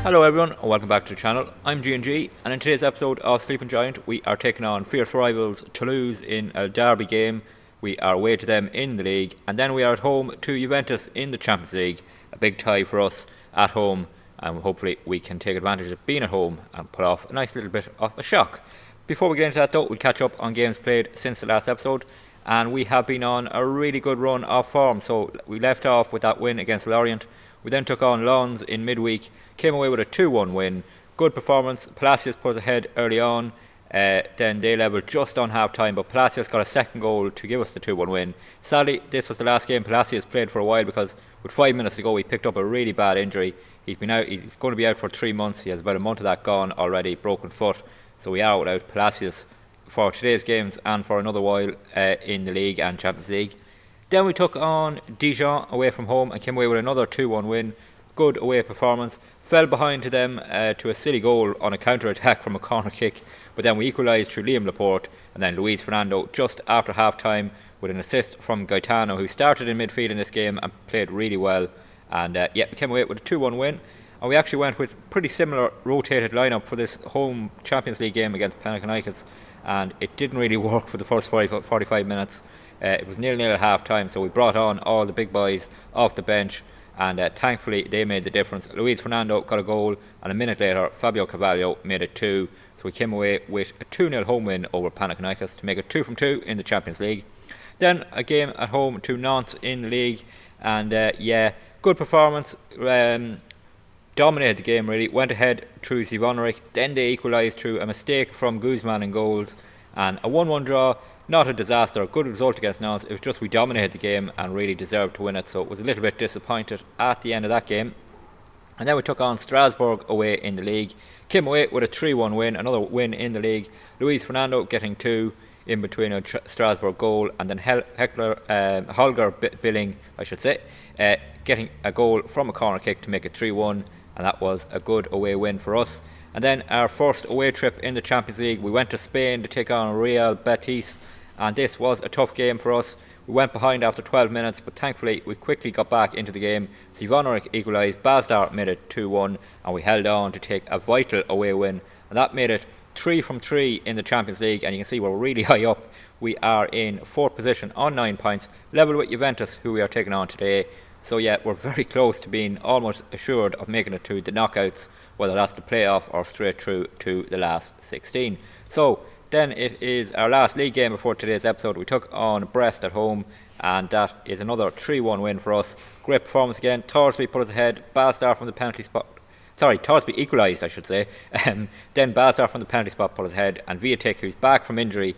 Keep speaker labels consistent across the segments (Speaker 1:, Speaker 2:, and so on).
Speaker 1: Hello everyone and welcome back to the channel. I'm G&G and in today's episode of Sleeping Giant we are taking on fierce rivals Toulouse in a derby game. We are away to them in the league and then we are at home to Juventus in the Champions League. A big tie for us at home and hopefully we can take advantage of being at home and pull off a nice little bit of a shock. Before we get into that though, we'll catch up on games played since the last episode, and we have been on a really good run of form. So we left off with that win against Lorient. We then took on Lens in midweek, came away with a 2-1 win. Good performance. Palacios put us ahead early on, then they levelled just on half time, but Palacios got a second goal to give us the 2-1 win. Sadly, this was the last game Palacios played for a while because with 5 minutes to go he picked up a really bad injury. He's going to be out for 3 months. He has about a month of that gone already, broken foot. So we are without Palacios for today's games and for another while in the league and Champions League. Then we took on Dijon away from home and came away with another 2-1 win. Good away performance. Fell behind to them to a silly goal on a counter-attack from a corner kick, but then we equalised through Liam Laporte and then Luis Fernando just after half-time with an assist from Gaetano, who started in midfield in this game and played really well. And we came away with a 2-1 win. And we actually went with pretty similar rotated lineup for this home Champions League game against Panathinaikos, and it didn't really work for the first 45 minutes. It was 0-0 at half time, so we brought on all the big boys off the bench, and thankfully they made the difference. Luis Fernando got a goal, and a minute later Fabio Carvalho made it 2. So we came away with a 2-0 home win over Panathinaikos to make it 2 from 2 in the Champions League. Then a game at home to Nantes in the league, and good performance. Dominated the game really, went ahead through Zivonovic, then they equalised through a mistake from Guzman in goals, and a 1-1 draw. Not a disaster, good result against Nantes. It was just we dominated the game and really deserved to win it, so it was a little bit disappointed at the end of that game. And then we took on Strasbourg away in the league, came away with a 3-1 win, another win in the league. Luis Fernando getting 2 in between a Strasbourg goal, and then Holger Billing, getting a goal from a corner kick to make it 3-1, and that was a good away win for us. And then our first away trip in the Champions League, we went to Spain to take on Real Betis, and this was a tough game for us. We went behind after 12 minutes, but thankfully we quickly got back into the game. Zivonovic equalised, Bazdar made it 2-1, and we held on to take a vital away win, and that made it 3 from 3 in the Champions League, and you can see we're really high up. We are in 4th position on 9 points, level with Juventus, who we are taking on today. So we're very close to being almost assured of making it to the knockouts, whether that's the playoff or straight through to the last 16. So then it is our last league game before today's episode. We took on Brest at home, and that is another 3-1 win for us. Great performance again. Thorsby put us ahead. Bazdar from the penalty spot. Thorsby equalised, I should say. Then Bazdar from the penalty spot put us ahead, and Viatek, who's back from injury,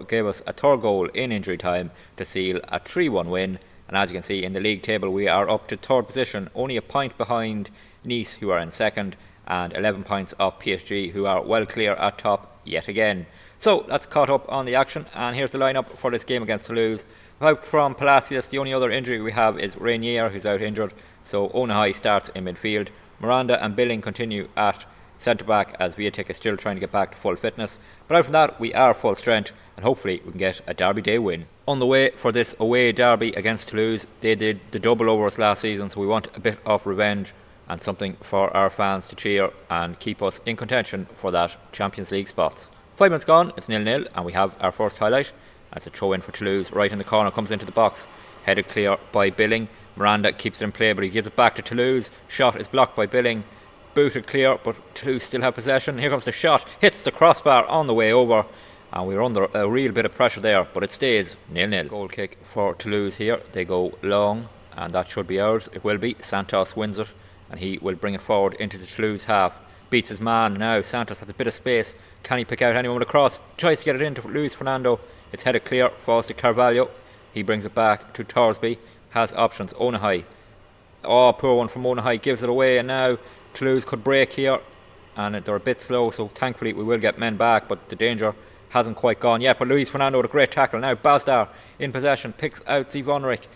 Speaker 1: gave us a third goal in injury time to seal a 3-1 win. And as you can see in the league table, we are up to 3rd position, only a point behind Nice, who are in 2nd, and 11 points off PSG, who are well clear at top yet again. So that's caught up on the action, and here's the lineup for this game against Toulouse. Out from Palacios, the only other injury we have is Rainier, who's out injured, so Onahai starts in midfield. Miranda and Billing continue at centre back as Viatek is still trying to get back to full fitness. But out from that, we are full strength, and hopefully we can get a derby day win. On the way for this away derby against Toulouse, they did the double over us last season, so we want a bit of revenge and something for our fans to cheer and keep us in contention for that Champions League spot. 5 minutes gone, it's 0-0, and we have our first highlight. That's a throw in for Toulouse, right in the corner, comes into the box, headed clear by Billing. Miranda keeps it in play, but he gives it back to Toulouse. Shot is blocked by Billing, booted clear, but Toulouse still have possession. Here comes the shot, hits the crossbar on the way over, and we're under a real bit of pressure there, but it stays 0-0. Goal kick for Toulouse here. They go long, and that should be ours. It will be. Santos wins it, and he will bring it forward into the Toulouse half. Beats his man now. Santos has a bit of space. Can he pick out anyone with a cross? Tries to get it into Luis Fernando. It's headed clear, falls to Carvalho. He brings it back to Thorsby. Has options. Onahai. Oh, poor one from Onahai. Gives it away, and now Toulouse could break here, and they're a bit slow, so thankfully we will get men back, but the danger hasn't quite gone yet. But Luis Fernando with a great tackle. Now Bazdar in possession, picks out Zivonovic.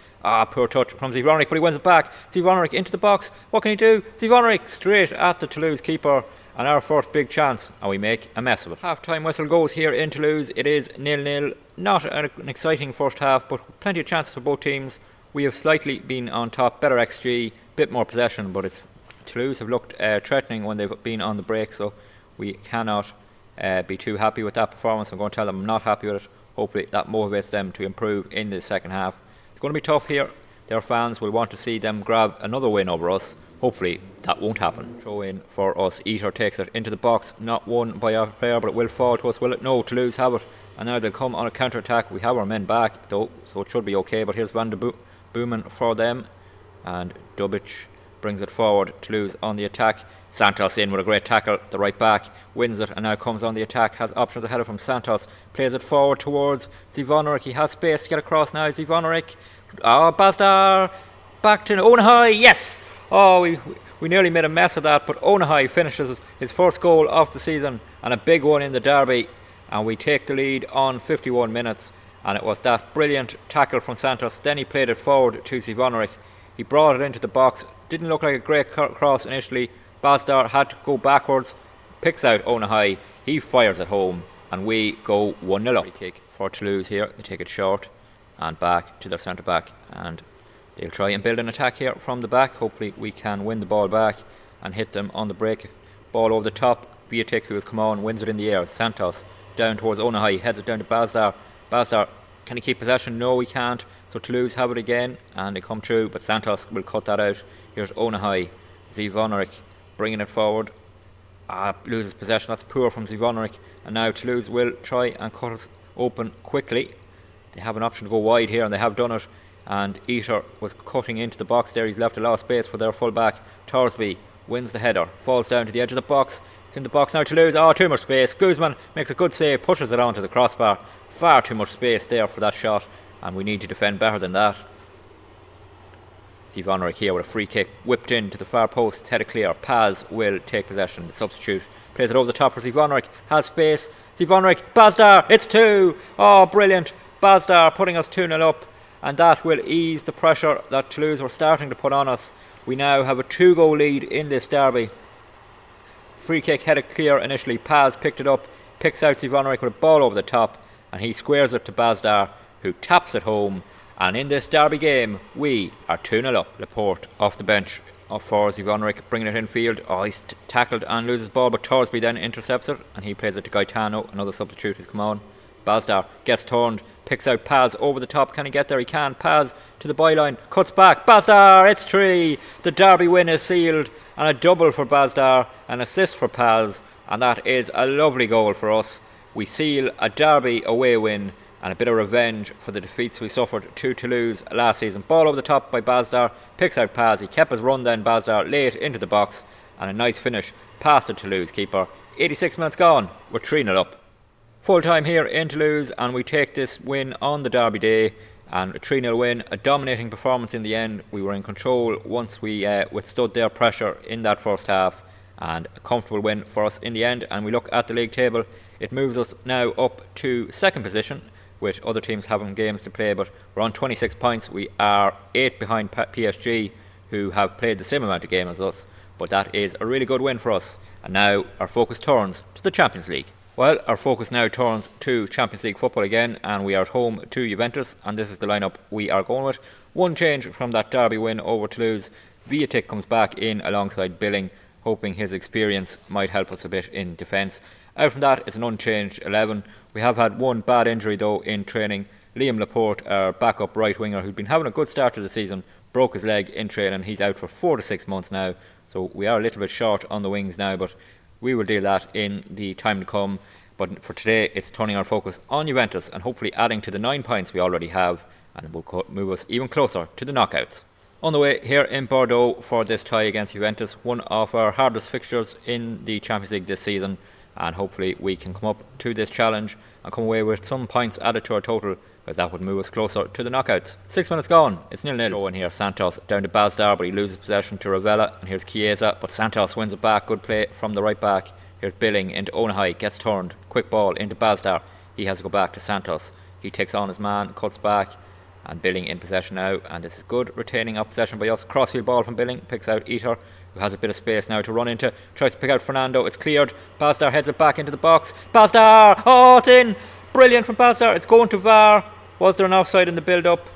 Speaker 1: Poor touch from Zivonovic, but he wins it back. Zivonovic into the box. What can he do? Zivonovic straight at the Toulouse keeper, and our first big chance, and we make a mess of it. Half-time whistle goes here in Toulouse. It is 0-0. Not an exciting first half, but plenty of chances for both teams. We have slightly been on top, better XG, bit more possession, but it's Toulouse have looked threatening when they've been on the break, so we cannot be too happy with that performance. I'm going to tell them I'm not happy with it. Hopefully that motivates them to improve in the second half. It's going to be tough here. Their fans will want to see them grab another win over us. Hopefully that won't happen. Throw in for us. Eater takes it into the box. Not won by our player, but it will fall to us, will it? No, Toulouse have it. And now they'll come on a counter-attack. We have our men back, though, so it should be okay. But here's Van de Boomen for them. And Dubic brings it forward. Toulouse on the attack. Santos in with a great tackle. The right back wins it and now comes on the attack. Has options ahead of him. Santos plays it forward towards Zivonovic. He has space to get across now. Zivonovic. Bazdar. Back to Onahai. Yes! Oh, we nearly made a mess of that, but Onahai finishes his first goal of the season and a big one in the derby. And we take the lead on 51 minutes. And it was that brilliant tackle from Santos. Then he played it forward to Zivonovic. He brought it into the box. Didn't look like a great cross initially. Bazdar had to go backwards. Picks out Onahai. He fires it home. And we go 1-0 up. Free kick for Toulouse here. They take it short and back to their centre back. And they'll try and build an attack here from the back. Hopefully we can win the ball back and hit them on the break. Ball over the top. Viatic, who has come on, wins it in the air. Santos down towards Onahai. Heads it down to Bazdar. Bazdar, can he keep possession? No, he can't. So Toulouse have it again and they come through, but Santos will cut that out. Here's Onahai. Zivonovic bringing it forward. Loses possession. That's poor from Zivonovic. And now Toulouse will try and cut it open quickly. They have an option to go wide here and they have done it. And Eater was cutting into the box there. He's left a lot of space for their full back. Torsby wins the header. Falls down to the edge of the box. It's in the box now. Toulouse. Too much space. Guzman makes a good save. Pushes it onto the crossbar. Far too much space there for that shot. And we need to defend better than that. Zivonovic here with a free kick. Whipped in to the far post. It's headed clear. Paz will take possession. The substitute plays it over the top for Zivonovic. Has space. Zivonovic. Bazdar. It's 2. Brilliant. Bazdar putting us 2-0 up. And that will ease the pressure that Toulouse were starting to put on us. We now have a 2-goal lead in this derby. Free kick headed clear initially. Paz picked it up. Picks out Zivonovic with a ball over the top. And he squares it to Bazdar, who taps it home. And in this derby game, we are 2-0 up. Laporte off the bench for Zivonovic, bringing it in field. He's tackled and loses ball, but Torsby then intercepts it. And he plays it to Gaetano, another substitute who's come on. Bazdar gets turned, picks out Paz over the top. Can he get there? He can. Paz to the byline, cuts back. Bazdar, it's 3. The derby win is sealed. And a double for Bazdar, an assist for Paz. And that is a lovely goal for us. We seal a derby away win and a bit of revenge for the defeats we suffered to Toulouse last season. Ball over the top by Bazdar, picks out Paz. He kept his run then, Bazdar, late into the box. And a nice finish past the Toulouse keeper. 86 minutes gone, we're 3-0 up. Full time here in Toulouse and we take this win on the derby day. And a 3-0 win, a dominating performance in the end. We were in control once we withstood their pressure in that first half. And a comfortable win for us in the end. And we look at the league table. It moves us now up to second position, with other teams having games to play, but we're on 26 points. We are 8 behind PSG, who have played the same amount of games as us, but that is a really good win for us. And now our focus turns to the Champions League. Well, our focus now turns to Champions League football again, and we are at home to Juventus, and this is the lineup we are going with. One change from that derby win over Toulouse. Viatic comes back in alongside Billing, hoping his experience might help us a bit in defence. Out from that, it's an unchanged 11. We have had one bad injury though in training. Liam Laporte, our backup right winger, who's been having a good start to the season, broke his leg in training. He's out for 4 to 6 months now, so we are a little bit short on the wings now, but we will deal that in the time to come. But for today, it's turning our focus on Juventus and hopefully adding to the 9 points we already have, and it will move us even closer to the knockouts. On the way here in Bordeaux for this tie against Juventus, one of our hardest fixtures in the Champions League this season, and hopefully we can come up to this challenge and come away with some points added to our total, because that would move us closer to the knockouts. 6 minutes gone, it's 0-0. Throw in here, Santos down to Bazdar, but he loses possession to Ravella, and here's Chiesa, but Santos wins it back. Good play from the right back. Here's Billing into Onahai, gets turned, quick ball into Bazdar. He has to go back to Santos. He takes on his man, cuts back, and Billing in possession now, and this is good retaining of possession by us. Crossfield ball from Billing, picks out Eater, who has a bit of space now to run into, tries to pick out Fernando. It's cleared. Bazdar heads it back into the box. Bazdar, it's in. Brilliant from Bazdar. It's going to VAR. Was there an offside in the build up?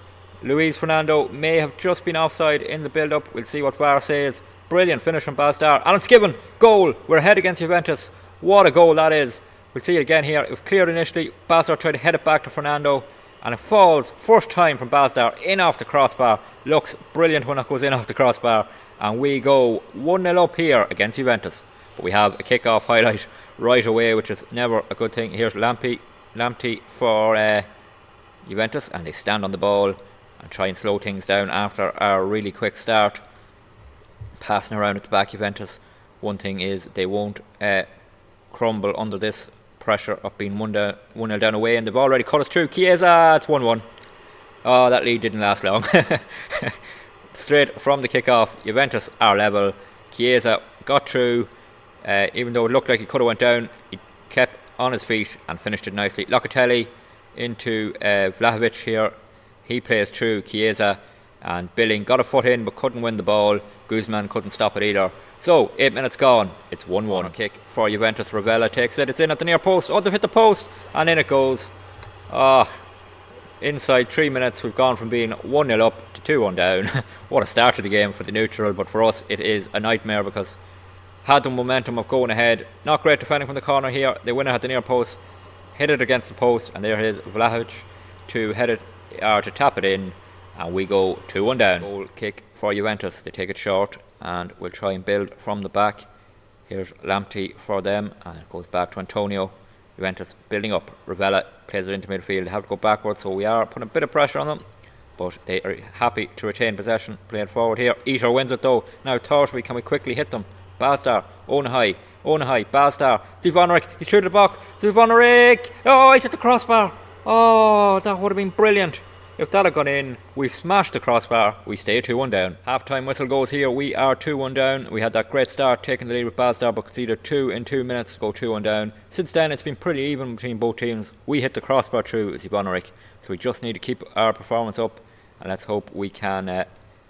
Speaker 1: Luis Fernando may have just been offside in the build up. We'll see what VAR says. Brilliant finish from Bastar. Alan Skiven, goal. We're ahead against Juventus. What a goal that is. We'll see it again here. It was cleared initially. Bastar tried to head it back to Fernando, and it falls first time from Bastar in off the crossbar. Looks brilliant when it goes in off the crossbar, and we go 1-0 up here against Juventus. But we have a kick-off highlight right away, which is never a good thing. Here's Lamptey for Juventus, and they stand on the ball and try and slow things down after our really quick start. Passing around at the back, Juventus. One thing is they won't crumble under this pressure of being 1-0 down away, and they've already cut us through. Chiesa, it's 1-1. Oh, that lead didn't last long. Straight from the kick-off, Juventus are level. Chiesa got through, even though it looked like he could have went down. He kept on his feet and finished it nicely. Locatelli into Vlahovic here. He plays through Chiesa, and Billing got a foot in but couldn't win the ball. Guzman couldn't stop it either. So 8 minutes gone. It's 1-1. Kick for Juventus. Ravella takes it. It's in at the near post. Oh, they've hit the post, and in it goes. Inside 3 minutes we've gone from being 1-0 up to 2-1 down. What a start to the game for the neutral, but for us it is a nightmare because had the momentum of going ahead. Not great defending from the corner here. They win it at the near post, hit it against the post, and there is Vlahovic to head it or to tap it in, and we go 2-1 down. Goal kick for Juventus. They take it short, and we'll try and build from the back. Here's Lamptey for them, and it goes back to Antonio. Juventus building up. Ravella plays it into midfield. They have to go backwards, so we are putting a bit of pressure on them, but they are happy to retain possession. Playing forward here. Eater wins it though. Now Torsby, can we quickly hit them? Bastar, Onahai, Bastar, Zivonaric, he's through the box. Zivonaric! Oh, he's hit the crossbar. Oh, that would have been brilliant. If that had gone in, we smashed the crossbar. We stay 2-1 down. Half-time whistle goes here. We are 2-1 down. We had that great start, taking the lead with Bastar, but conceded 2 in 2 minutes to go 2-1 down. Since then, it's been pretty even between both teams. We hit the crossbar through Zivonaric, so we just need to keep our performance up, and let's hope we can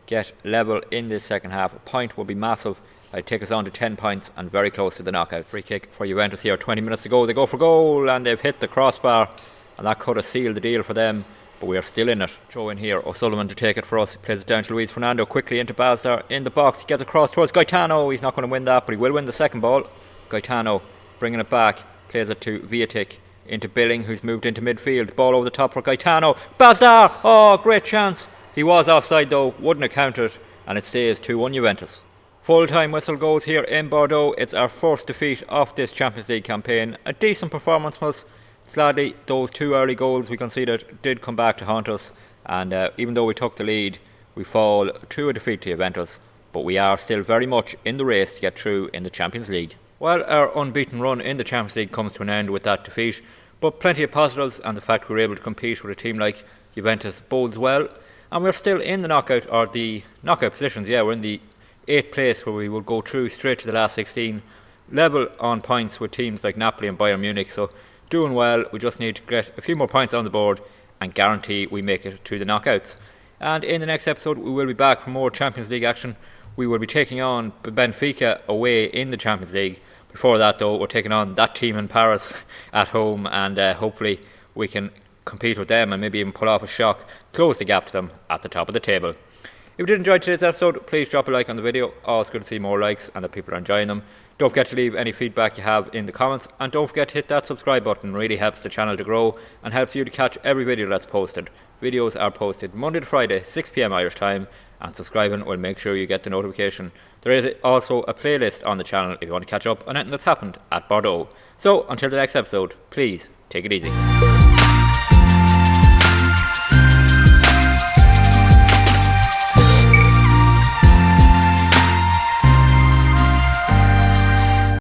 Speaker 1: get level in this second half. A point would be massive. It'd take us on to 10 points and very close to the knockout. Free kick for Juventus here. 20 minutes to go. They go for goal, and they've hit the crossbar, and that could have sealed the deal for them. But we are still in it. Throw in here, O'Sullivan to take it for us. He plays it down to Luis Fernando, quickly into Bastar, in the box. He gets across towards Gaetano. He's not going to win that, but he will win the second ball. Gaetano bringing it back, plays it to Viatic, into Billing, who's moved into midfield. Ball over the top for Gaetano. Bastar! Oh, great chance. He was offside though, wouldn't have counted, and it stays 2-1 Juventus. Full-time whistle goes here in Bordeaux. It's our first defeat of this Champions League campaign. A decent performance was. Sadly, those 2 early goals we conceded did come back to haunt us, and even though we took the lead, we fall to a defeat to Juventus, but we are still very much in the race to get through in the Champions League. Well, our unbeaten run in the Champions League comes to an end with that defeat, but plenty of positives, and the fact we were able to compete with a team like Juventus bodes well, and we're still in the knockout positions. Yeah, we're in the 8th place, where we will go through straight to the last 16, level on points with teams like Napoli and Bayern Munich, so doing well. We just need to get a few more points on the board and guarantee we make it to the knockouts. And in the next episode we will be back for more Champions League action. We will be taking on Benfica away in the Champions League. Before that though, we're taking on that team in Paris at home, and hopefully we can compete with them and maybe even pull off a shock, close the gap to them at the top of the table. If you did enjoy today's episode, please drop a like on the video. Always good to see more likes and that people are enjoying them. Don't forget to leave any feedback you have in the comments, and don't forget to hit that subscribe button. It really helps the channel to grow and helps you to catch every video that's posted. Videos are posted Monday to Friday, 6 PM Irish time, and subscribing will make sure you get the notification. There is also a playlist on the channel if you want to catch up on anything that's happened at Bordeaux. So until the next episode, please take it easy.